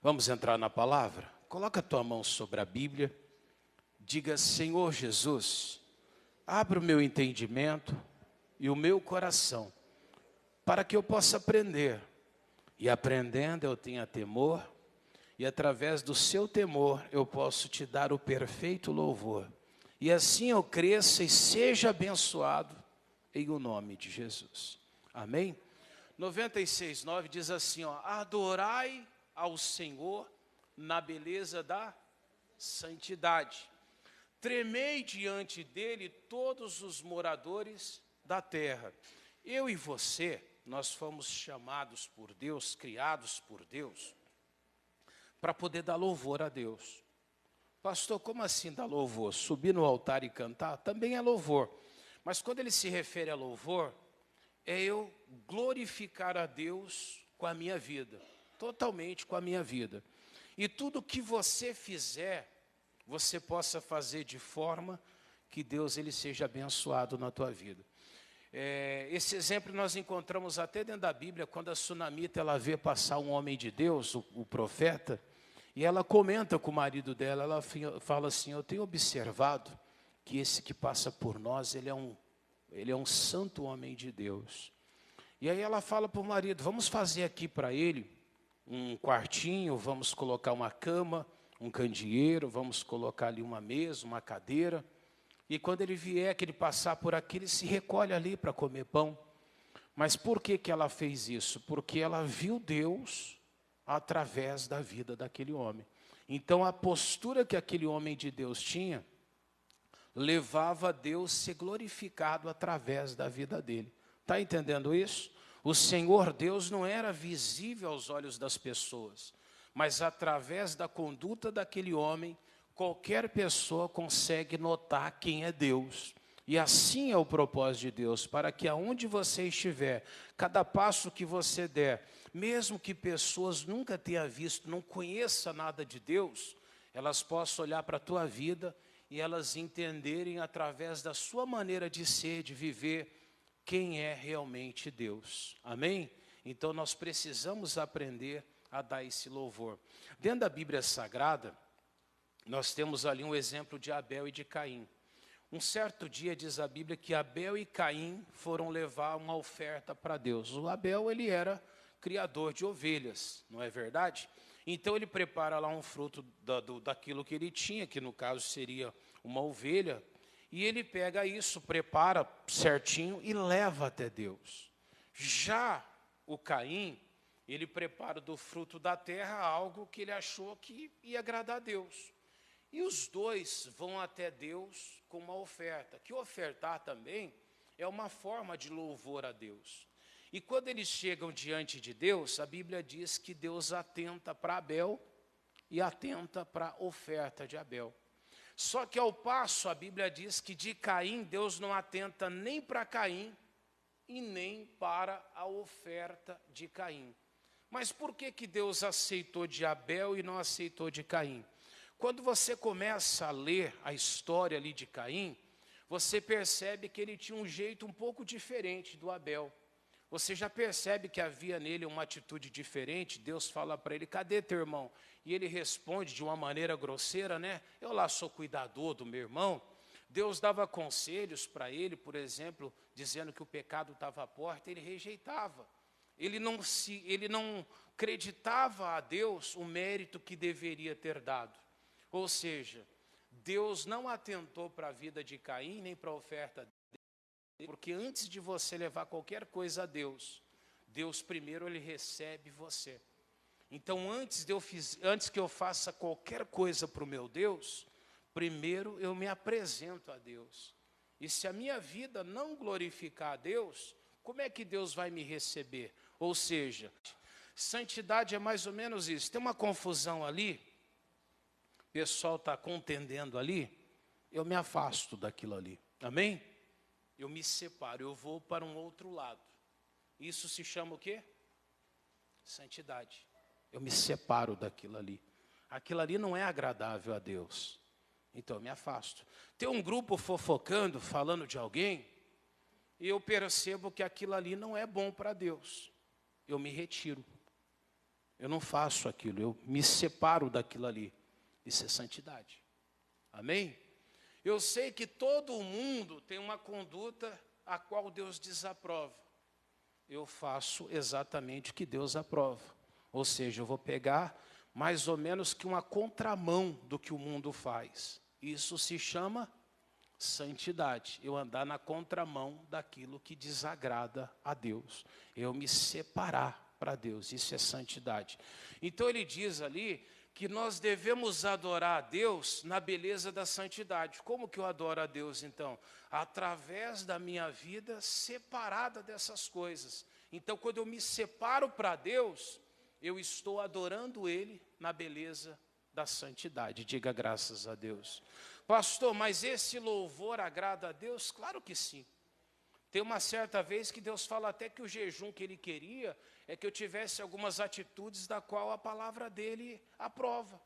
Vamos entrar na palavra? Coloca a tua mão sobre a Bíblia. Diga: Senhor Jesus, abra o meu entendimento e o meu coração, para que eu possa aprender. E aprendendo eu tenha temor, e através do seu temor eu posso te dar o perfeito louvor. E assim eu cresça e seja abençoado em o nome de Jesus. Amém? 96:9 diz assim, ó: adorai ao Senhor na beleza da santidade. Tremei diante dele todos os moradores da terra. Eu e você, nós fomos chamados por Deus, criados por Deus, para poder dar louvor a Deus. Pastor, como assim dar louvor? Subir no altar e cantar também é louvor. Mas quando ele se refere a louvor, é eu glorificar a Deus com a minha vida, totalmente com a minha vida. E tudo que você fizer, você possa fazer de forma que Deus ele seja abençoado na tua vida. Esse exemplo nós encontramos até dentro da Bíblia, quando a sunamita ela vê passar um homem de Deus, o profeta, e ela comenta com o marido dela, ela fala assim: eu tenho observado que esse que passa por nós, ele é um santo homem de Deus. E aí ela fala para o marido: vamos fazer aqui para ele um quartinho, vamos colocar uma cama, um candeeiro, vamos colocar ali uma mesa, uma cadeira. E quando ele vier, que ele passar por aqui, ele se recolhe ali para comer pão. Mas por que ela fez isso? Porque ela viu Deus através da vida daquele homem. Então a postura que aquele homem de Deus tinha, levava a Deus ser glorificado através da vida dele. Está entendendo isso? O Senhor Deus não era visível aos olhos das pessoas, mas através da conduta daquele homem, qualquer pessoa consegue notar quem é Deus. E assim é o propósito de Deus, para que aonde você estiver, cada passo que você der, mesmo que pessoas nunca tenham visto, não conheçam nada de Deus, elas possam olhar para a tua vida e elas entenderem através da sua maneira de ser, de viver, quem é realmente Deus. Amém? Então nós precisamos aprender a dar esse louvor. Dentro da Bíblia Sagrada, nós temos ali um exemplo de Abel e de Caim. Um certo dia diz a Bíblia que Abel e Caim foram levar uma oferta para Deus. O Abel, ele era criador de ovelhas, não é verdade? Então ele prepara lá um fruto daquilo que ele tinha, que no caso seria uma ovelha, e ele pega isso, prepara certinho e leva até Deus. Já o Caim, ele prepara do fruto da terra algo que ele achou que ia agradar a Deus. E os dois vão até Deus com uma oferta, que ofertar também é uma forma de louvor a Deus. E quando eles chegam diante de Deus, a Bíblia diz que Deus atenta para Abel e atenta para a oferta de Abel. Só que ao passo, a Bíblia diz que de Caim, Deus não atenta nem para Caim e nem para a oferta de Caim. Mas por que Deus aceitou de Abel e não aceitou de Caim? Quando você começa a ler a história ali de Caim, você percebe que ele tinha um jeito um pouco diferente do Abel. Você já percebe que havia nele uma atitude diferente. Deus fala para ele: cadê teu irmão? E ele responde de uma maneira grosseira, né? Eu lá sou cuidador do meu irmão. Deus dava conselhos para ele, por exemplo, dizendo que o pecado estava à porta, ele rejeitava. Ele não acreditava a Deus o mérito que deveria ter dado. Ou seja, Deus não atentou para a vida de Caim, nem para a oferta dele, porque antes de você levar qualquer coisa a Deus, Deus primeiro ele recebe você. Então antes que eu faça qualquer coisa para o meu Deus, primeiro eu me apresento a Deus. E se a minha vida não glorificar a Deus, como é que Deus vai me receber? Ou seja, santidade é mais ou menos isso. Tem uma confusão ali, o pessoal está contendendo ali, eu me afasto daquilo ali. Amém? Eu me separo, eu vou para um outro lado. Isso se chama o quê? Santidade. Eu me separo daquilo ali. Aquilo ali não é agradável a Deus. Então eu me afasto. Tem um grupo fofocando, falando de alguém, e eu percebo que aquilo ali não é bom para Deus. Eu me retiro. Eu não faço aquilo, eu me separo daquilo ali. Isso é santidade. Amém? Eu sei que todo mundo tem uma conduta a qual Deus desaprova. Eu faço exatamente o que Deus aprova. Ou seja, eu vou pegar mais ou menos que uma contramão do que o mundo faz. Isso se chama santidade. Eu andar na contramão daquilo que desagrada a Deus. Eu me separar para Deus. Isso é santidade. Então ele diz ali que nós devemos adorar a Deus na beleza da santidade. Como que eu adoro a Deus, então? Através da minha vida separada dessas coisas. Então, quando eu me separo para Deus, eu estou adorando Ele na beleza da santidade. Diga graças a Deus. Pastor, mas esse louvor agrada a Deus? Claro que sim. Tem uma certa vez que Deus fala até que o jejum que Ele queria é que eu tivesse algumas atitudes da qual a palavra dele aprova.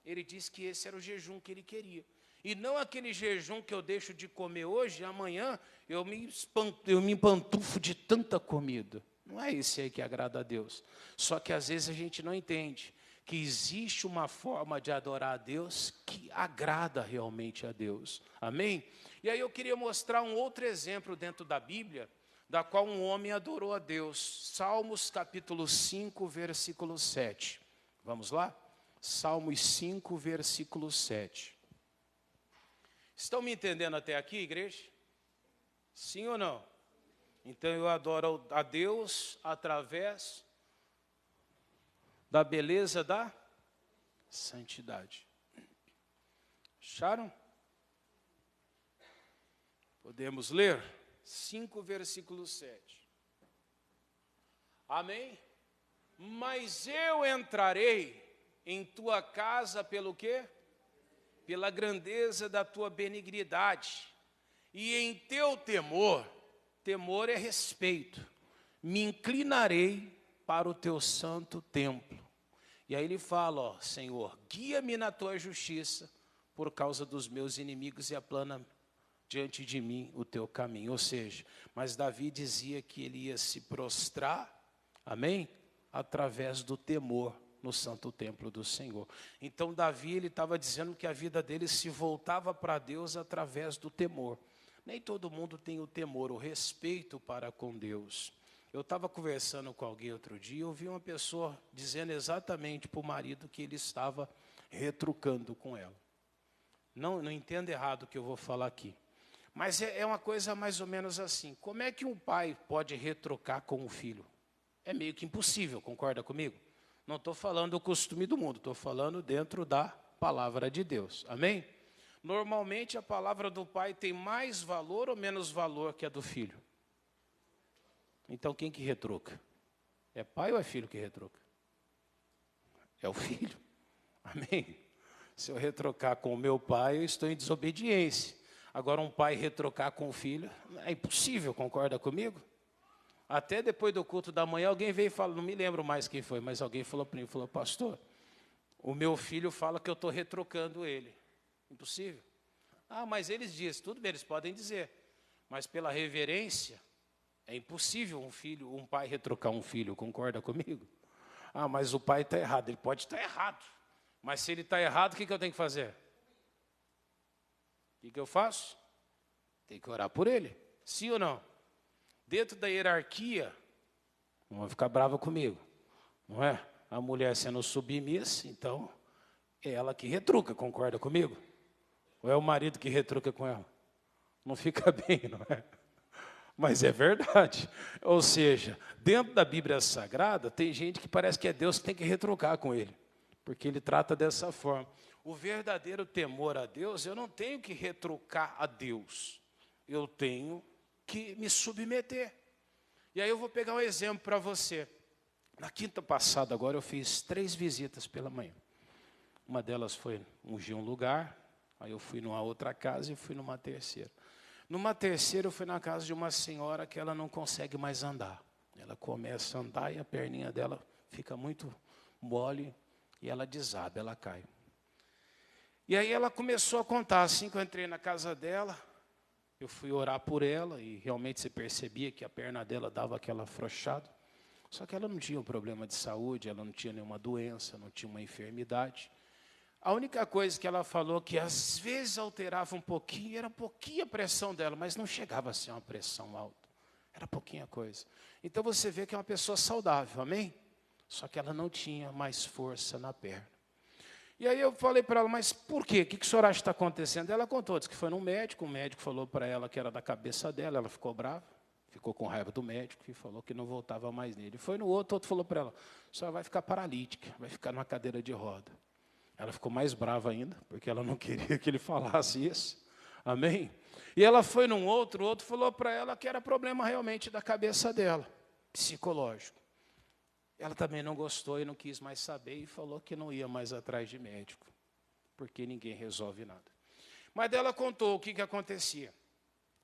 Ele disse que esse era o jejum que Ele queria. E não aquele jejum que eu deixo de comer hoje, e amanhã eu me empantufo de tanta comida. Não é esse aí que agrada a Deus. Só que às vezes a gente não entende que existe uma forma de adorar a Deus que agrada realmente a Deus. Amém? E aí eu queria mostrar um outro exemplo dentro da Bíblia, da qual um homem adorou a Deus. Salmos capítulo 5, versículo 7. Vamos lá? Salmos 5, versículo 7. Estão me entendendo até aqui, igreja? Sim ou não? Então eu adoro a Deus através da beleza da santidade. Acharam? Podemos ler? 5, versículo 7. Amém? Mas eu entrarei em tua casa pelo quê? Pela grandeza da tua benignidade. E em teu temor, temor é respeito, me inclinarei para o teu santo templo. E aí ele fala, ó, Senhor, guia-me na tua justiça por causa dos meus inimigos e aplana diante de mim o teu caminho. Ou seja, mas Davi dizia que ele ia se prostrar, amém? Através do temor no santo templo do Senhor. Então Davi, ele estava dizendo que a vida dele se voltava para Deus através do temor. Nem todo mundo tem o temor, o respeito para com Deus. Eu estava conversando com alguém outro dia e ouvi uma pessoa dizendo exatamente para o marido que ele estava retrucando com ela. Não entenda errado o que eu vou falar aqui. Mas é uma coisa mais ou menos assim. Como é que um pai pode retrucar com um filho? É meio que impossível, concorda comigo? Não estou falando do costume do mundo, estou falando dentro da palavra de Deus. Amém? Normalmente a palavra do pai tem mais valor ou menos valor que a do filho? Então quem que retruca? É pai ou é filho que retruca? É o filho. Amém? Se eu retrucar com o meu pai, eu estou em desobediência. Agora um pai retrucar com o filho, é impossível, concorda comigo? Até depois do culto da manhã, alguém veio e falou, não me lembro mais quem foi, mas alguém falou para mim, falou, pastor, o meu filho fala que eu estou retrucando ele. Impossível. Ah, mas eles dizem, tudo bem, eles podem dizer, mas pela reverência, é impossível um pai retrucar um filho, concorda comigo? Ah, mas o pai está errado, ele pode estar errado, mas se ele está errado, o que eu tenho que fazer? O que eu faço? Tem que orar por ele, sim ou não? Dentro da hierarquia, não vai ficar brava comigo, não é? A mulher sendo submissa, então, é ela que retruca, concorda comigo? Ou é o marido que retruca com ela? Não fica bem, não é? Mas é verdade. Ou seja, dentro da Bíblia Sagrada, tem gente que parece que é Deus que tem que retrucar com ele, porque ele trata dessa forma. O verdadeiro temor a Deus, eu não tenho que retrucar a Deus, eu tenho que me submeter. E aí eu vou pegar um exemplo para você. Na quinta passada agora eu fiz 3 visitas pela manhã. Uma delas foi ungir um lugar, aí eu fui numa outra casa e fui numa terceira. Numa terceira eu fui na casa de uma senhora que ela não consegue mais andar. Ela começa a andar e a perninha dela fica muito mole e ela desaba, ela cai. E aí ela começou a contar, assim que eu entrei na casa dela, eu fui orar por ela e realmente você percebia que a perna dela dava aquela afrouxada. Só que ela não tinha um problema de saúde, ela não tinha nenhuma doença, não tinha uma enfermidade. A única coisa que ela falou que às vezes alterava um pouquinho, era um pouquinho a pressão dela, mas não chegava a ser uma pressão alta. Era pouquinha coisa. Então você vê que é uma pessoa saudável, amém? Só que ela não tinha mais força na perna. E aí eu falei para ela, mas por quê? O que o senhor acha que está acontecendo? Ela contou, disse que foi num médico, o médico falou para ela que era da cabeça dela, ela ficou brava, ficou com raiva do médico e falou que não voltava mais nele. Foi no outro falou para ela, a senhora vai ficar paralítica, vai ficar numa cadeira de roda. Ela ficou mais brava ainda, porque ela não queria que ele falasse isso. Amém? E ela foi num outro, o outro falou para ela que era problema realmente da cabeça dela, psicológico. Ela também não gostou e não quis mais saber e falou que não ia mais atrás de médico, porque ninguém resolve nada. Mas ela contou o que acontecia.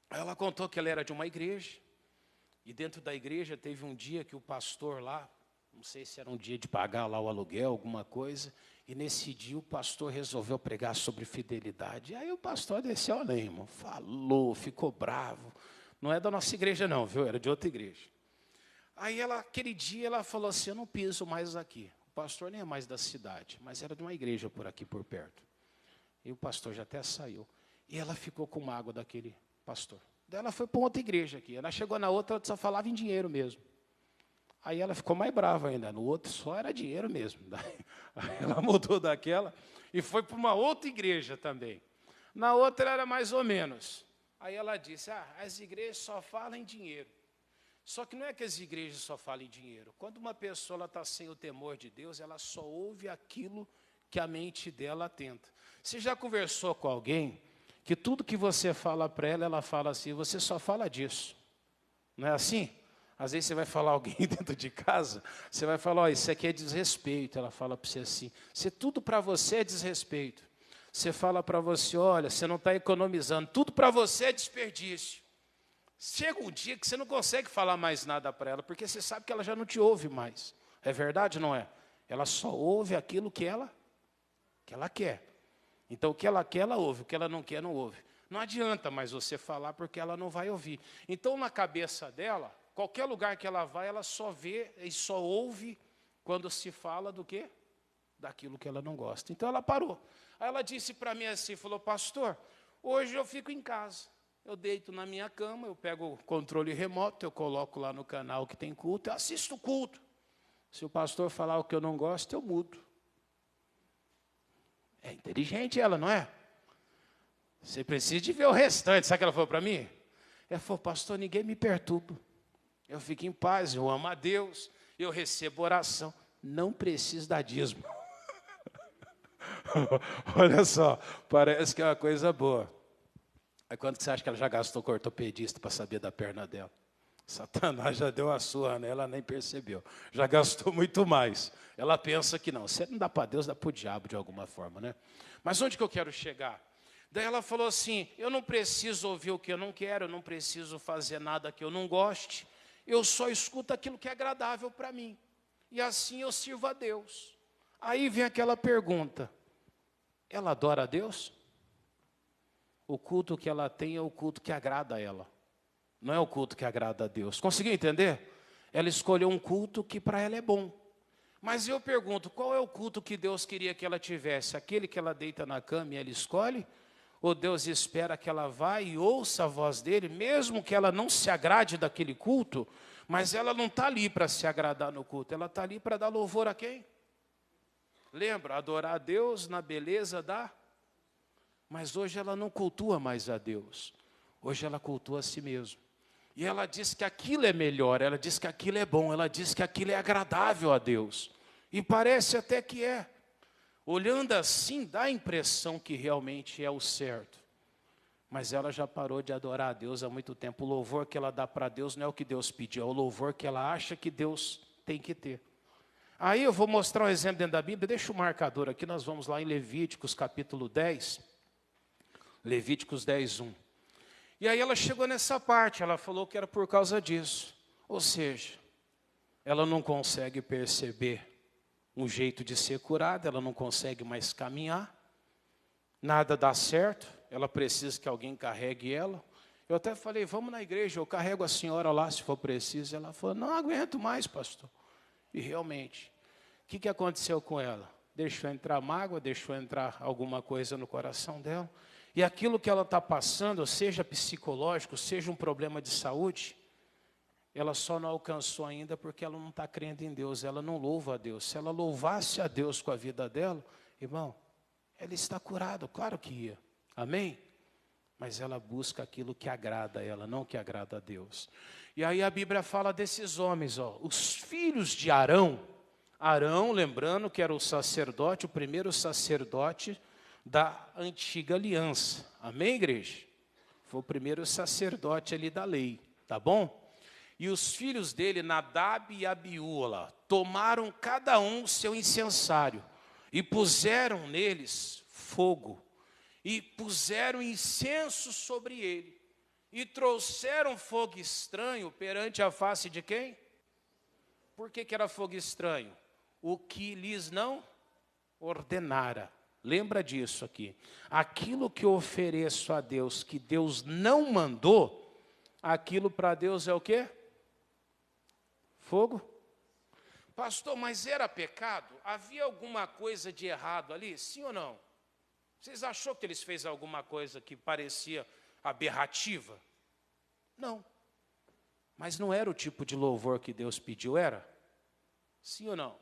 Ela contou que ela era de uma igreja, e dentro da igreja teve um dia que o pastor lá, não sei se era um dia de pagar lá o aluguel, alguma coisa, e nesse dia o pastor resolveu pregar sobre fidelidade. E aí o pastor desceu além, irmão, falou, ficou bravo. Não é da nossa igreja não, viu? Era de outra igreja. Aí aquele dia ela falou assim, eu não piso mais aqui. O pastor nem é mais da cidade, mas era de uma igreja por aqui, por perto. E o pastor já até saiu. E ela ficou com mágoa daquele pastor. Daí ela foi para outra igreja aqui. Ela chegou na outra, ela só falava em dinheiro mesmo. Aí ela ficou mais brava ainda. No outro só era dinheiro mesmo. Aí ela mudou daquela e foi para uma outra igreja também. Na outra era mais ou menos. Aí ela disse, as igrejas só falam em dinheiro. Só que não é que as igrejas só falam em dinheiro. Quando uma pessoa está sem o temor de Deus, ela só ouve aquilo que a mente dela atenta. Você já conversou com alguém que tudo que você fala para ela, ela fala assim, você só fala disso. Não é assim? Às vezes você vai falar alguém dentro de casa, você vai falar, isso aqui é desrespeito. Ela fala para você assim, se tudo para você é desrespeito. Você fala para você, olha, você não está economizando, tudo para você é desperdício. Chega um dia que você não consegue falar mais nada para ela, porque você sabe que ela já não te ouve mais. É verdade, não é? Ela só ouve aquilo que ela quer. Então, o que ela quer, ela ouve. O que ela não quer, não ouve. Não adianta mais você falar, porque ela não vai ouvir. Então, na cabeça dela, qualquer lugar que ela vai, ela só vê e só ouve quando se fala do quê? Daquilo que ela não gosta. Então, ela parou. Aí ela disse para mim assim, falou, pastor, hoje eu fico em casa. Eu deito na minha cama, eu pego o controle remoto, eu coloco lá no canal que tem culto, eu assisto o culto. Se o pastor falar o que eu não gosto, eu mudo. É inteligente ela, não é? Você precisa de ver o restante. Sabe o que ela falou para mim? Ela falou, pastor, ninguém me perturba. Eu fico em paz, eu amo a Deus, eu recebo oração. Não preciso dar dízimo. Olha só, parece que é uma coisa boa. Aí quando você acha que ela já gastou com o ortopedista para saber da perna dela? Satanás já deu a sua, né? Ela nem percebeu. Já gastou muito mais. Ela pensa que não. Se não dá para Deus, dá para o diabo de alguma forma, né? Mas onde que eu quero chegar? Daí ela falou assim, eu não preciso ouvir o que eu não quero, eu não preciso fazer nada que eu não goste, eu só escuto aquilo que é agradável para mim. E assim eu sirvo a Deus. Aí vem aquela pergunta, ela adora a Deus? O culto que ela tem é o culto que agrada a ela. Não é o culto que agrada a Deus. Conseguiu entender? Ela escolheu um culto que para ela é bom. Mas eu pergunto, qual é o culto que Deus queria que ela tivesse? Aquele que ela deita na cama e ela escolhe? Ou Deus espera que ela vá e ouça a voz dele, mesmo que ela não se agrade daquele culto, mas ela não está ali para se agradar no culto, ela está ali para dar louvor a quem? Lembra, adorar a Deus na beleza da... Mas hoje ela não cultua mais a Deus. Hoje ela cultua a si mesma. E ela diz que aquilo é melhor, ela diz que aquilo é bom, ela diz que aquilo é agradável a Deus. E parece até que é. Olhando assim, dá a impressão que realmente é o certo. Mas ela já parou de adorar a Deus há muito tempo. O louvor que ela dá para Deus não é o que Deus pediu, é o louvor que ela acha que Deus tem que ter. Aí eu vou mostrar um exemplo dentro da Bíblia. Deixa o marcador aqui, nós vamos lá em Levíticos capítulo 10. Levíticos 10, 1. E aí ela chegou nessa parte, ela falou que era por causa disso. Ou seja, ela não consegue perceber um jeito de ser curada, ela não consegue mais caminhar, nada dá certo, ela precisa que alguém carregue ela. Eu até falei, vamos na igreja, eu carrego a senhora lá se for preciso. Ela falou, não aguento mais, pastor. E realmente, o que aconteceu com ela? Deixou entrar mágoa, deixou entrar alguma coisa no coração dela. E aquilo que ela está passando, seja psicológico, seja um problema de saúde, ela só não alcançou ainda porque ela não está crendo em Deus, ela não louva a Deus. Se ela louvasse a Deus com a vida dela, irmão, ela está curada, claro que ia. Amém? Mas ela busca aquilo que agrada a ela, não que agrada a Deus. E aí a Bíblia fala desses homens, os filhos de Arão. Arão, lembrando que era o sacerdote, o primeiro sacerdote da antiga aliança. Amém, igreja? Foi o primeiro sacerdote ali da lei, tá bom? E os filhos dele, Nadab e Abiú, tomaram cada um o seu incensário e puseram neles fogo. E puseram incenso sobre ele. E trouxeram fogo estranho perante a face de quem? Por que era fogo estranho? O que lhes não ordenara. Lembra disso aqui. Aquilo que eu ofereço a Deus, que Deus não mandou, aquilo para Deus é o quê? Fogo. Pastor, mas era pecado? Havia alguma coisa de errado ali? Sim ou não? Vocês achou que eles fez alguma coisa que parecia aberrativa? Não. Mas não era o tipo de louvor que Deus pediu, era? Sim ou não?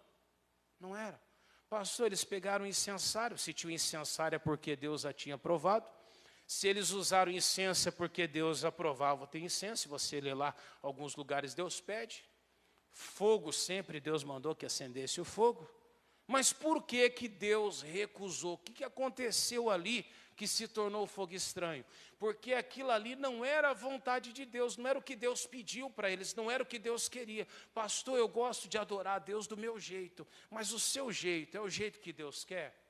Não era. Pastor, eles pegaram incensário. Se tinha incensário é porque Deus a tinha aprovado. Se eles usaram incenso é porque Deus aprovava ter incenso. Se você ler lá, alguns lugares Deus pede. Fogo sempre Deus mandou que acendesse o fogo. Mas por que Deus recusou? O que aconteceu ali que se tornou fogo estranho? Porque aquilo ali não era a vontade de Deus, não era o que Deus pediu para eles, não era o que Deus queria. Pastor, eu gosto de adorar a Deus do meu jeito, mas o seu jeito é o jeito que Deus quer?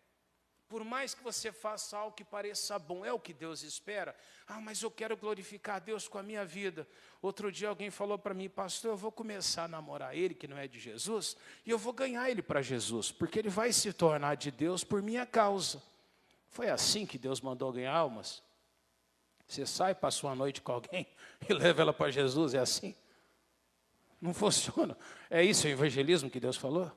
Por mais que você faça algo que pareça bom, é o que Deus espera? Ah, mas eu quero glorificar a Deus com a minha vida. Outro dia alguém falou para mim, pastor, eu vou começar a namorar ele, que não é de Jesus, e eu vou ganhar ele para Jesus, porque ele vai se tornar de Deus por minha causa. Foi assim que Deus mandou ganhar almas? Você sai, passa uma noite com alguém e leva ela para Jesus, é assim? Não funciona. É isso o evangelismo que Deus falou?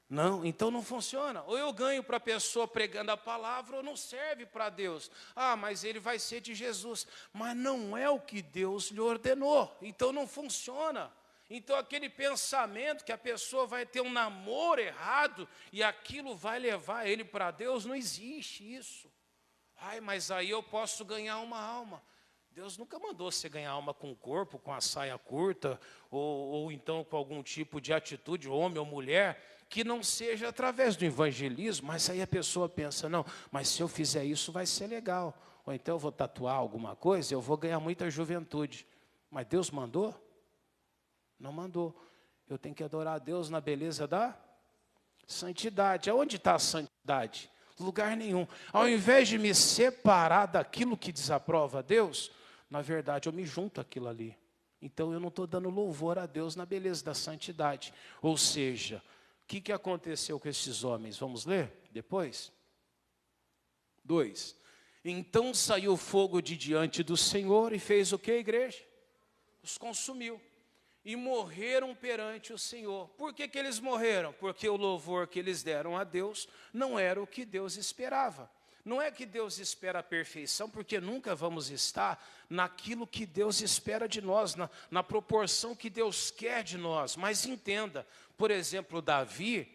Não, então não funciona. Ou eu ganho para a pessoa pregando a palavra, ou não serve para Deus. Ah, mas ele vai ser de Jesus. Mas não é o que Deus lhe ordenou. Então não funciona. Então aquele pensamento que a pessoa vai ter um namoro errado e aquilo vai levar ele para Deus, não existe isso. Ai, mas aí eu posso ganhar uma alma. Deus nunca mandou você ganhar alma com o corpo, com a saia curta, ou então com algum tipo de atitude, homem ou mulher, que não seja através do evangelismo, mas aí a pessoa pensa, não, mas se eu fizer isso vai ser legal. Ou então eu vou tatuar alguma coisa, eu vou ganhar muita juventude. Mas Deus mandou? Não mandou. Eu tenho que adorar a Deus na beleza da santidade. Aonde está a santidade? Lugar nenhum. Ao invés de me separar daquilo que desaprova a Deus, na verdade eu me junto àquilo ali. Então eu não estou dando louvor a Deus na beleza da santidade. Ou seja, o que aconteceu com esses homens? Vamos ler depois? 2. Então saiu fogo de diante do Senhor e fez o que, igreja? Os consumiu. E morreram perante o Senhor. Por que eles morreram? Porque o louvor que eles deram a Deus não era o que Deus esperava. Não é que Deus espera a perfeição, porque nunca vamos estar naquilo que Deus espera de nós, na proporção que Deus quer de nós. Mas entenda, por exemplo, Davi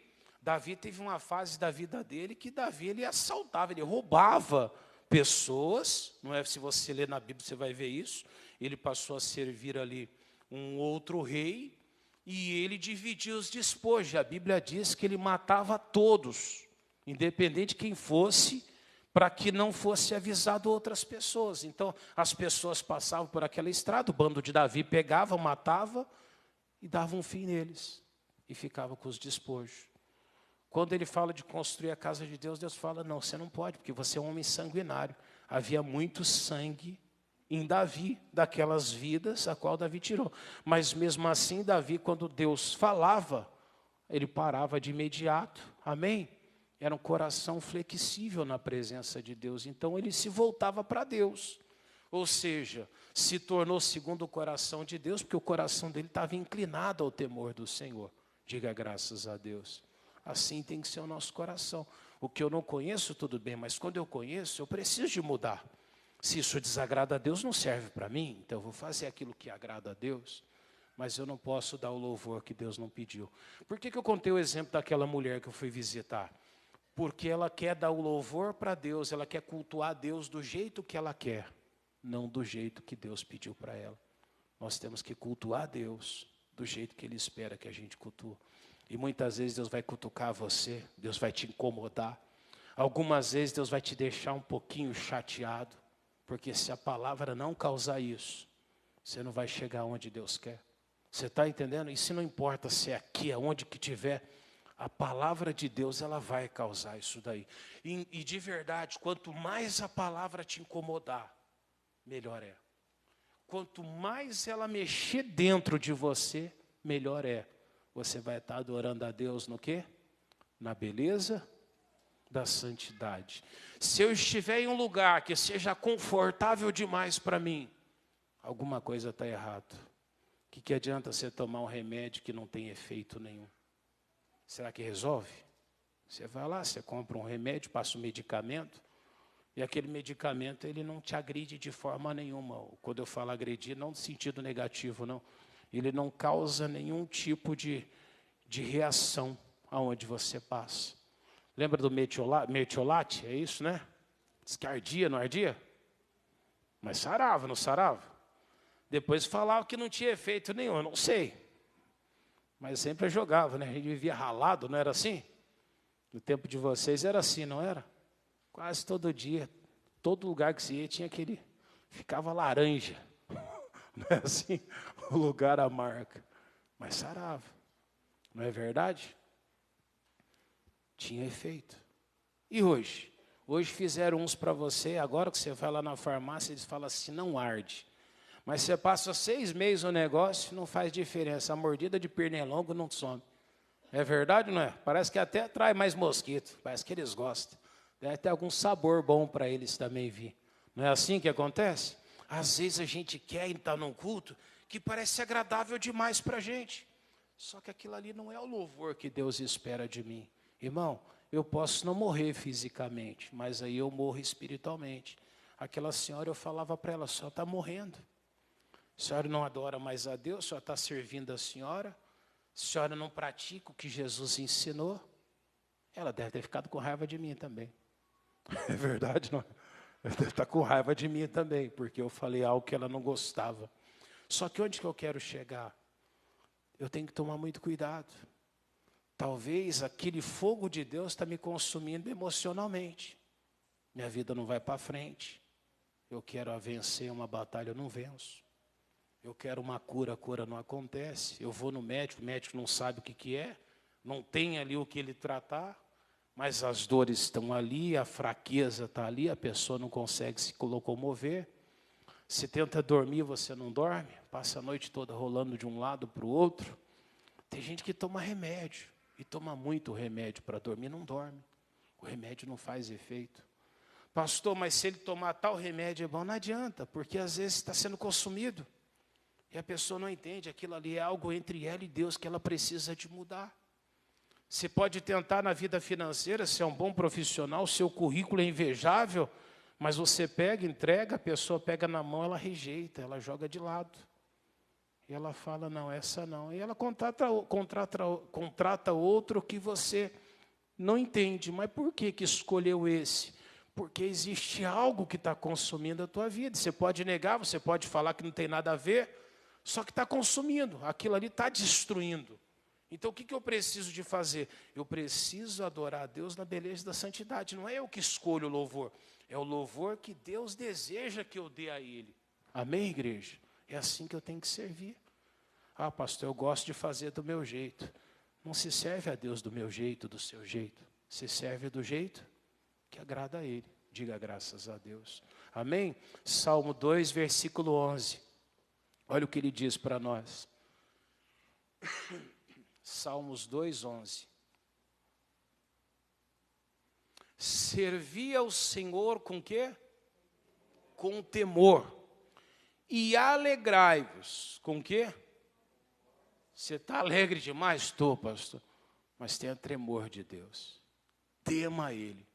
teve uma fase da vida dele que Davi ele assaltava, ele roubava pessoas. Não é? Se você ler na Bíblia, você vai ver isso. Ele passou a servir ali um outro rei, e ele dividia os despojos. A Bíblia diz que ele matava todos, independente de quem fosse, para que não fosse avisado outras pessoas. Então, as pessoas passavam por aquela estrada, o bando de Davi pegava, matava, e dava um fim neles, e ficava com os despojos. Quando ele fala de construir a casa de Deus, Deus fala, não, você não pode, porque você é um homem sanguinário. Havia muito sangue em Davi, daquelas vidas a qual Davi tirou. Mas mesmo assim, Davi, quando Deus falava, ele parava de imediato. Amém? Era um coração flexível na presença de Deus. Então ele se voltava para Deus. Ou seja, se tornou segundo o coração de Deus, porque o coração dele estava inclinado ao temor do Senhor. Diga graças a Deus. Assim tem que ser o nosso coração. O que eu não conheço, tudo bem, mas quando eu conheço, eu preciso de mudar. Se isso desagrada a Deus, não serve para mim, então eu vou fazer aquilo que agrada a Deus. Mas eu não posso dar o louvor que Deus não pediu. Por que eu contei o exemplo daquela mulher que eu fui visitar? Porque ela quer dar o louvor para Deus, ela quer cultuar Deus do jeito que ela quer, não do jeito que Deus pediu para ela. Nós temos que cultuar Deus do jeito que Ele espera que a gente cultue. E muitas vezes Deus vai cutucar você, Deus vai te incomodar. Algumas vezes Deus vai te deixar um pouquinho chateado, porque se a palavra não causar isso, você não vai chegar onde Deus quer. Você está entendendo? E se não importa se é aqui, aonde que tiver, a palavra de Deus, ela vai causar isso daí. E de verdade, quanto mais a palavra te incomodar, melhor é. Quanto mais ela mexer dentro de você, melhor é. Você vai estar adorando a Deus no quê? Na beleza da santidade. Se eu estiver em um lugar que seja confortável demais para mim, alguma coisa está errado. O que adianta você tomar um remédio que não tem efeito nenhum? Será que resolve? Você vai lá, você compra um remédio, passa um medicamento, e aquele medicamento ele não te agride de forma nenhuma. Quando eu falo agredir, não no sentido negativo, não. Ele não causa nenhum tipo de reação aonde você passa. Lembra do mertiolate? É isso, né? Diz que ardia, não ardia? Mas sarava, não sarava? Depois falava que não tinha efeito nenhum, eu não sei. Mas sempre eu jogava, né? A gente vivia ralado, não era assim? No tempo de vocês era assim, não era? Quase todo dia, todo lugar que se ia tinha aquele... Ficava laranja. Não é assim? O lugar a marca. Mas sarava. Não é verdade? Tinha efeito. E hoje? Hoje fizeram uns para você, agora que você vai lá na farmácia, eles falam assim, não arde. Mas você passa 6 meses no negócio, não faz diferença. A mordida de pernilongo não some. É verdade, não é? Parece que até atrai mais mosquito. Parece que eles gostam. Deve ter algum sabor bom para eles também vir. Não é assim que acontece? Às vezes a gente quer estar num culto que parece agradável demais para a gente. Só que aquilo ali não é o louvor que Deus espera de mim. Irmão, eu posso não morrer fisicamente, mas aí eu morro espiritualmente. Aquela senhora, eu falava para ela, a senhora está morrendo. A senhora não adora mais a Deus, a senhora está servindo a senhora não pratica o que Jesus ensinou. Ela deve ter ficado com raiva de mim também. É verdade, não? Ela deve estar com raiva de mim também, porque eu falei algo que ela não gostava. Só que onde que eu quero chegar? Eu tenho que tomar muito cuidado. Talvez aquele fogo de Deus está me consumindo emocionalmente. Minha vida não vai para frente. Eu quero vencer uma batalha, eu não venço. Eu quero uma cura, a cura não acontece. Eu vou no médico, o médico não sabe o que é, não tem ali o que ele tratar, mas as dores estão ali, a fraqueza está ali, a pessoa não consegue se locomover. Se tenta dormir, você não dorme, passa a noite toda rolando de um lado para o outro. Tem gente que toma remédio, e toma muito remédio para dormir, não dorme. O remédio não faz efeito. Pastor, mas se ele tomar tal remédio é bom, não adianta, porque às vezes está sendo consumido. E a pessoa não entende, aquilo ali é algo entre ela e Deus que ela precisa de mudar. Você pode tentar na vida financeira, ser um bom profissional, seu currículo é invejável, mas você pega, entrega, a pessoa pega na mão, ela rejeita, ela joga de lado. E ela fala, não, essa não. E ela contrata outro que você não entende. Mas por que escolheu esse? Porque existe algo que está consumindo a tua vida. Você pode negar, você pode falar que não tem nada a ver, só que está consumindo, aquilo ali está destruindo. Então o que eu preciso de fazer? Eu preciso adorar a Deus na beleza da santidade. Não é eu que escolho o louvor, é o louvor que Deus deseja que eu dê a Ele. Amém, igreja? É assim que eu tenho que servir. Ah, pastor, eu gosto de fazer do meu jeito. Não se serve a Deus do meu jeito, do seu jeito. Se serve do jeito que agrada a Ele. Diga graças a Deus. Amém? Salmo 2, versículo 11. Olha o que ele diz para nós. Salmos 2, 11. Servi ao Senhor com quê? Com temor. e alegrai-vos. Com o quê? Você está alegre demais? Estou, pastor. Mas tenha tremor de Deus. Tema a Ele,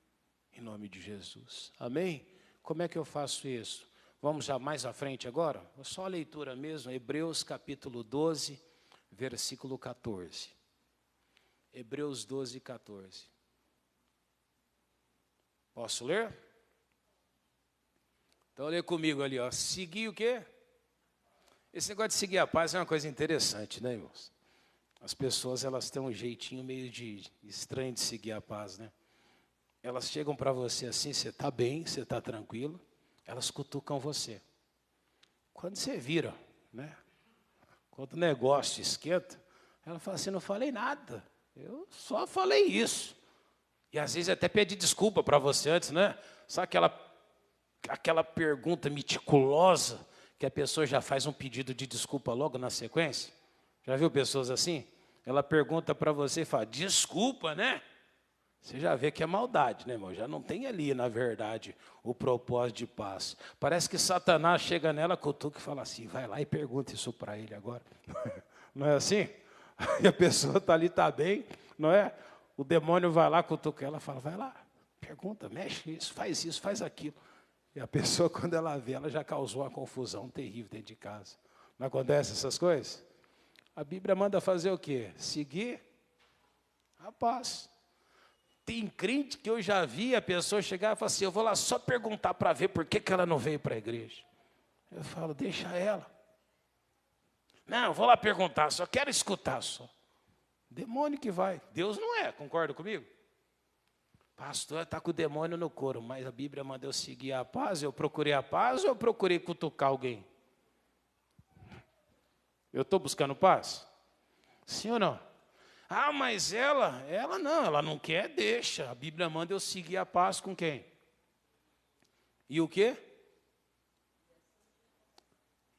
em nome de Jesus. Amém? Como é que eu faço isso? Vamos já mais à frente agora? Só a leitura mesmo, Hebreus capítulo 12, versículo 14. Hebreus 12, 14. Posso ler? Então lê comigo ali, ó. Seguir o quê? Esse negócio de seguir a paz é uma coisa interessante, né, irmãos? As pessoas, elas têm um jeitinho meio de estranho de seguir a paz, né? Elas chegam para você assim, você está bem, você está tranquilo, elas cutucam você. Quando você vira, né? Quando o negócio esquenta, ela fala assim, não falei nada, eu só falei isso. E às vezes até pede desculpa para você antes, né? Sabe aquela pergunta meticulosa que a pessoa já faz um pedido de desculpa logo na sequência? Já viu pessoas assim? Ela pergunta para você e fala, desculpa, né? Você já vê que é maldade, né, irmão? Já não tem ali, na verdade, o propósito de paz. Parece que Satanás chega nela, cutuca e fala assim, vai lá e pergunta isso para ele agora. Não é assim? E a pessoa está ali, está bem, não é? O demônio vai lá, cutuca ela, fala, vai lá, pergunta, mexe isso, faz aquilo. E a pessoa, quando ela vê, ela já causou uma confusão terrível dentro de casa. Não acontece essas coisas? A Bíblia manda fazer o quê? Seguir a paz. Tem crente que eu já vi a pessoa chegar e falar assim, eu vou lá só perguntar para ver por que ela não veio para a igreja. Eu falo, deixa ela. Não, eu vou lá perguntar, só quero escutar só. Demônio que vai. Deus não é, concorda comigo? Pastor, está com o demônio no couro, mas a Bíblia manda eu seguir a paz, eu procurei a paz ou eu procurei cutucar alguém? Eu estou buscando paz? Sim ou não? Ah, mas ela não quer, deixa. A Bíblia manda eu seguir a paz com quem? E o quê?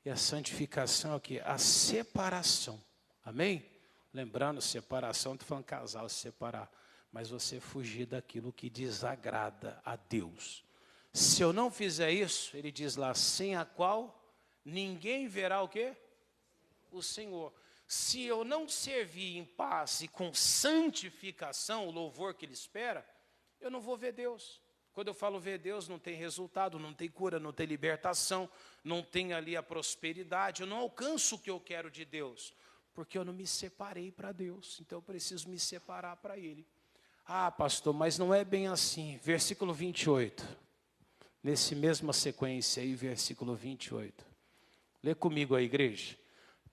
E a santificação é o quê? A separação. Amém? Lembrando, separação, estou falando casal, se separar. Mas você fugir daquilo que desagrada a Deus. Se eu não fizer isso, ele diz lá, sem a qual ninguém verá o quê? O Senhor. Se eu não servir em paz e com santificação, o louvor que ele espera, eu não vou ver Deus. Quando eu falo ver Deus, não tem resultado, não tem cura, não tem libertação, não tem ali a prosperidade, eu não alcanço o que eu quero de Deus, porque eu não me separei para Deus, então eu preciso me separar para Ele. Ah, pastor, mas não é bem assim. Versículo 28, nesse mesma sequência aí, versículo 28. Lê comigo a igreja.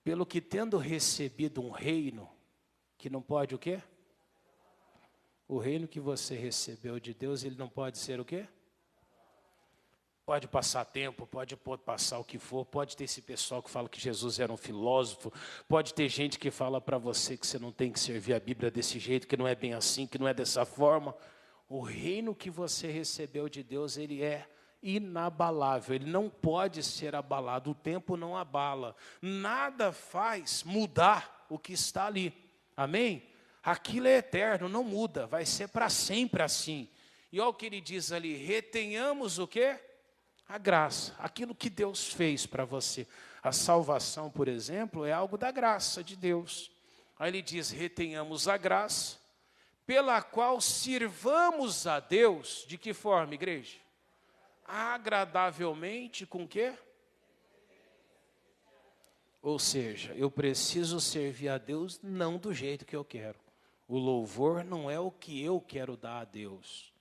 Pelo que tendo recebido um reino, que não pode o quê? O reino que você recebeu de Deus, ele não pode ser o quê? Pode passar tempo, pode passar o que for, pode ter esse pessoal que fala que Jesus era um filósofo, pode ter gente que fala para você que você não tem que servir a Bíblia desse jeito, que não é bem assim, que não é dessa forma. O reino que você recebeu de Deus, ele é inabalável, ele não pode ser abalado, o tempo não abala, nada faz mudar o que está ali, amém? Aquilo é eterno, não muda, vai ser para sempre assim. E olha o que ele diz ali, retenhamos o quê? A graça, aquilo que Deus fez para você. A salvação, por exemplo, é algo da graça de Deus. Aí ele diz, retenhamos a graça, pela qual sirvamos a Deus, de que forma, igreja? Agradavelmente, com quê? Ou seja, eu preciso servir a Deus não do jeito que eu quero. O louvor não é o que eu quero dar a Deus.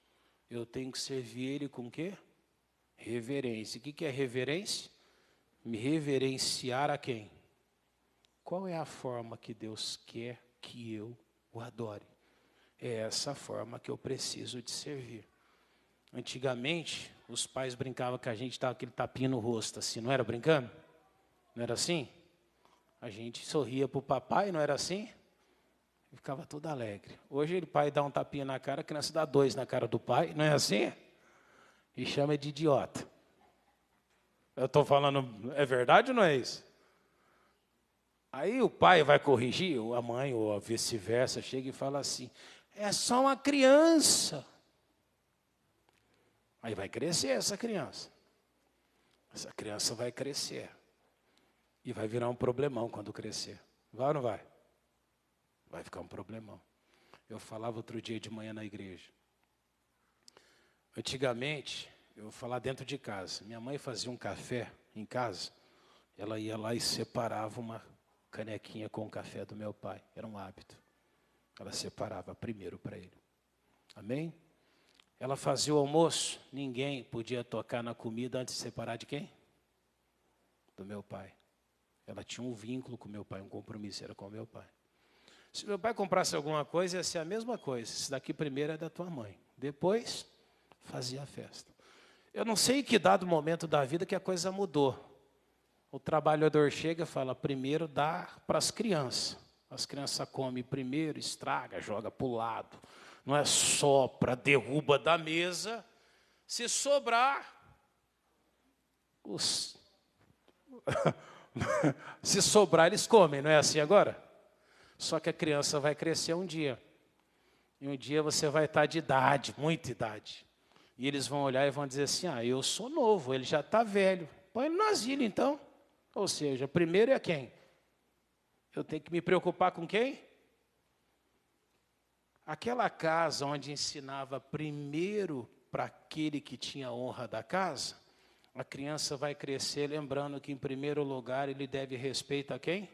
Eu tenho que servir Ele com o quê? Reverência. O que é reverência? Me reverenciar a quem? Qual é a forma que Deus quer que eu o adore? É essa forma que eu preciso de servir. Antigamente, os pais brincavam que a gente dava aquele tapinha no rosto, assim, não era brincando? Não era assim? A gente sorria para o papai, não era assim? E ficava todo alegre. Hoje o pai dá um tapinha na cara, a criança dá 2 na cara do pai, não é assim? E chama de idiota. Eu estou falando, é verdade ou não é isso? Aí o pai vai corrigir, ou a mãe, ou vice-versa, chega e fala assim, é só uma criança. Aí vai crescer essa criança. Essa criança vai crescer. E vai virar um problemão quando crescer. Vai ou não vai? Vai ficar um problemão. Eu falava outro dia de manhã na igreja. Antigamente, eu vou falar dentro de casa. Minha mãe fazia um café em casa. Ela ia lá e separava uma canequinha com o café do meu pai. Era um hábito. Ela separava primeiro para ele. Amém? Ela fazia o almoço. Ninguém podia tocar na comida antes de separar de quem? Do meu pai. Ela tinha um vínculo com meu pai, um compromisso, era com meu pai. Se meu pai comprasse alguma coisa, ia ser a mesma coisa. Esse daqui primeiro é da tua mãe. Depois, fazia a festa. Eu não sei em que dado momento da vida que a coisa mudou. O trabalhador chega e fala, primeiro dá para as crianças. As crianças comem primeiro, estraga, joga para o lado. Não é sopra, derruba da mesa. Se sobrar, se sobrar, eles comem, não é assim agora? Só que a criança vai crescer um dia. E um dia você vai estar de idade, muita idade. E eles vão olhar e vão dizer assim, eu sou novo, ele já está velho. Põe ele no asilo, então. Ou seja, primeiro é quem? Eu tenho que me preocupar com quem? Aquela casa onde ensinava primeiro para aquele que tinha a honra da casa, a criança vai crescer lembrando que, em primeiro lugar, ele deve respeito a quem?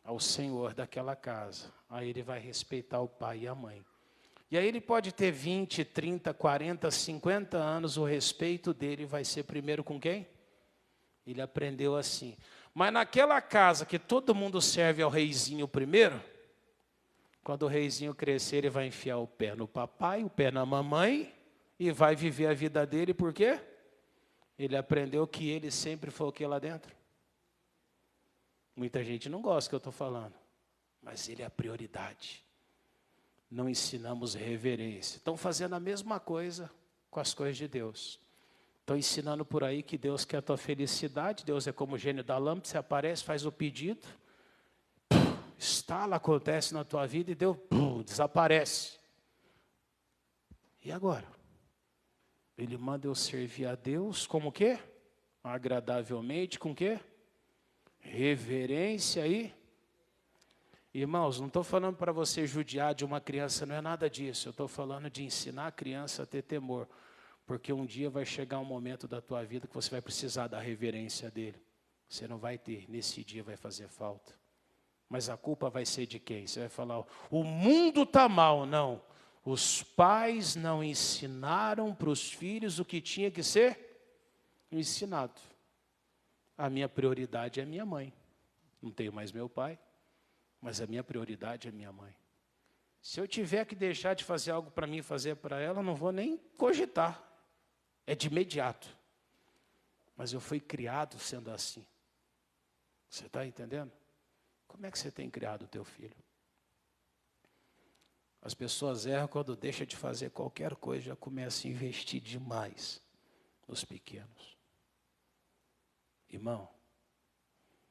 Ao Senhor daquela casa. Aí ele vai respeitar o pai e a mãe. E aí ele pode ter 20, 30, 40, 50 anos, o respeito dele vai ser primeiro com quem? Ele aprendeu assim. Mas naquela casa que todo mundo serve ao reizinho primeiro, quando o reizinho crescer, ele vai enfiar o pé no papai, o pé na mamãe, e vai viver a vida dele, por quê? Ele aprendeu que ele sempre foi o que lá dentro? Muita gente não gosta do que eu estou falando, mas ele é a prioridade. Não ensinamos reverência. Estão fazendo a mesma coisa com as coisas de Deus. Estão ensinando por aí que Deus quer a tua felicidade, Deus é como o gênio da lâmpada, você aparece, faz o pedido, estala, acontece na tua vida e Deus desaparece. E agora? Ele manda eu servir a Deus como o quê? Agradavelmente, com o quê? Reverência e... Irmãos, não estou falando para você judiar de uma criança, não é nada disso. Eu estou falando de ensinar a criança a ter temor. Porque um dia vai chegar um momento da tua vida que você vai precisar da reverência dele. Você não vai ter, nesse dia vai fazer falta. Mas a culpa vai ser de quem? Você vai falar, o mundo está mal. Não. Os pais não ensinaram para os filhos o que tinha que ser ensinado. A minha prioridade é minha mãe. Não tenho mais meu pai, mas a minha prioridade é minha mãe. Se eu tiver que deixar de fazer algo para mim fazer para ela, não vou nem cogitar. É de imediato. Mas eu fui criado sendo assim. Você está entendendo? Como é que você tem criado o teu filho? As pessoas erram quando deixam de fazer qualquer coisa, já começam a investir demais nos pequenos. Irmão,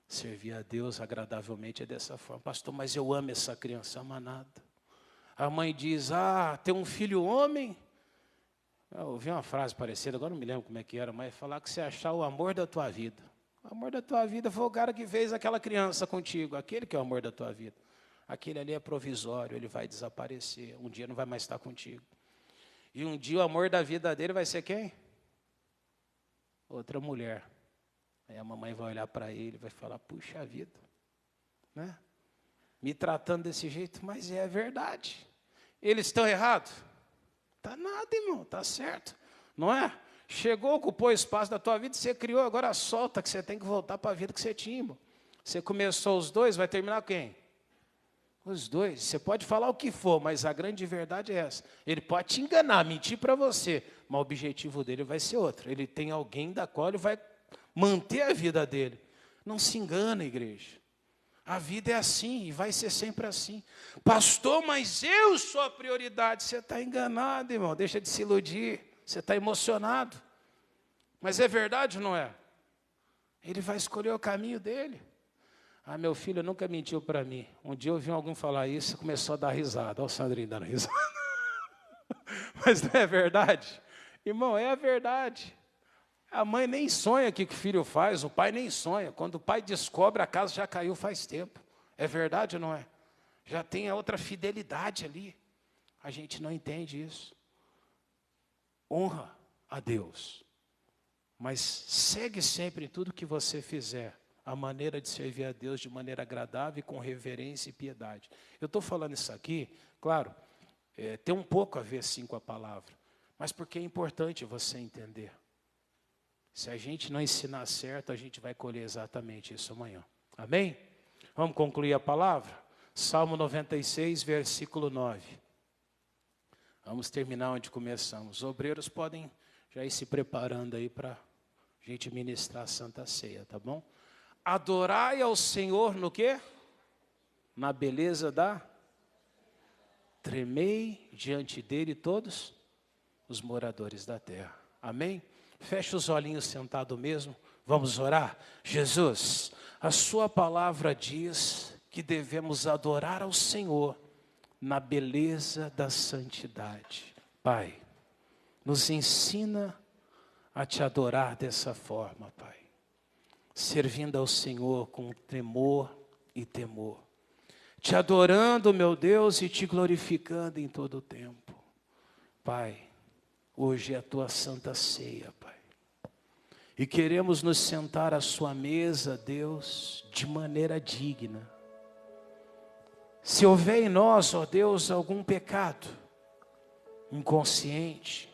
servir a Deus agradavelmente é dessa forma. Pastor, mas eu amo essa criança, ama nada. A mãe diz, tem um filho homem. Eu ouvi uma frase parecida, agora não me lembro como é que era, mas falar que você achar o amor da tua vida. O amor da tua vida foi o cara que fez aquela criança contigo, aquele que é o amor da tua vida. Aquele ali é provisório, ele vai desaparecer, um dia não vai mais estar contigo. E um dia o amor da vida dele vai ser quem? Outra mulher. Aí a mamãe vai olhar para ele e vai falar, puxa vida, né? Me tratando desse jeito, mas é verdade. Eles estão errados? Tá nada, irmão, tá certo. Não é? Chegou, ocupou o espaço da tua vida, você criou, agora solta que você tem que voltar para a vida que você tinha, irmão. Você começou os dois, vai terminar quem? Os dois. Você pode falar o que for, mas a grande verdade é essa. Ele pode te enganar, mentir para você, mas o objetivo dele vai ser outro. Ele tem alguém da qual ele vai manter a vida dele. Não se engana, igreja. A vida é assim e vai ser sempre assim. Pastor, mas eu sou a prioridade. Você está enganado, irmão. Deixa de se iludir. Você está emocionado. Mas é verdade ou não é? Ele vai escolher o caminho dele. Meu filho nunca mentiu para mim. Um dia eu ouvi alguém falar isso e começou a dar risada. Olha o Sandrinho dando risada. Mas não é verdade? Irmão, é a verdade. A mãe nem sonha o que o filho faz, o pai nem sonha. Quando o pai descobre, a casa já caiu faz tempo. É verdade ou não é? Já tem a outra fidelidade ali. A gente não entende isso. Honra a Deus. Mas segue sempre em tudo que você fizer a maneira de servir a Deus de maneira agradável e com reverência e piedade. Eu estou falando isso aqui, claro, tem um pouco a ver sim com a palavra, mas porque é importante você entender. Se a gente não ensinar certo, a gente vai colher exatamente isso amanhã. Amém? Vamos concluir a palavra? Salmo 96, versículo 9. Vamos terminar onde começamos. Os obreiros podem já ir se preparando aí para a gente ministrar a Santa Ceia, tá bom? Adorai ao Senhor no quê? Na beleza da... Tremei diante dele todos os moradores da terra. Amém? Feche os olhinhos sentado mesmo. Vamos orar? Jesus, a sua palavra diz que devemos adorar ao Senhor na beleza da santidade. Pai, nos ensina a te adorar dessa forma, Pai. Servindo ao Senhor com temor e temor. Te adorando, meu Deus, e te glorificando em todo o tempo. Pai, hoje é a tua santa ceia, Pai. E queremos nos sentar à sua mesa, Deus, de maneira digna. Se houver em nós, ó Deus, algum pecado inconsciente,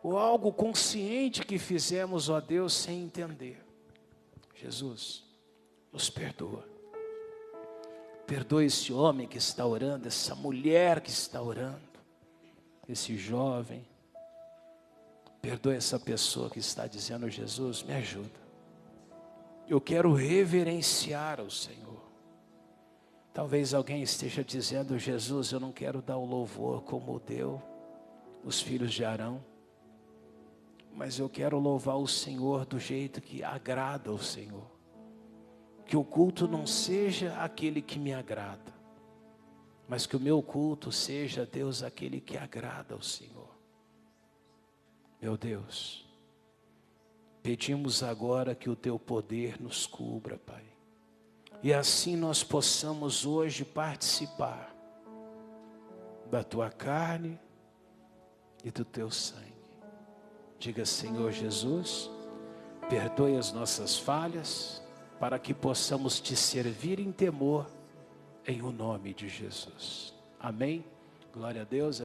ou algo consciente que fizemos, ó Deus, sem entender, Jesus, nos perdoa. Perdoa esse homem que está orando, essa mulher que está orando, esse jovem. Perdoa essa pessoa que está dizendo, Jesus, me ajuda. Eu quero reverenciar ao Senhor. Talvez alguém esteja dizendo, Jesus, eu não quero dar o louvor como deu os filhos de Arão, mas eu quero louvar o Senhor do jeito que agrada ao Senhor. Que o culto não seja aquele que me agrada, mas que o meu culto seja, Deus, aquele que agrada ao Senhor. Meu Deus, pedimos agora que o teu poder nos cubra, Pai. E assim nós possamos hoje participar da tua carne e do teu sangue. Diga, Senhor Jesus, perdoe as nossas falhas, para que possamos te servir em temor, em o nome de Jesus. Amém? Glória a Deus.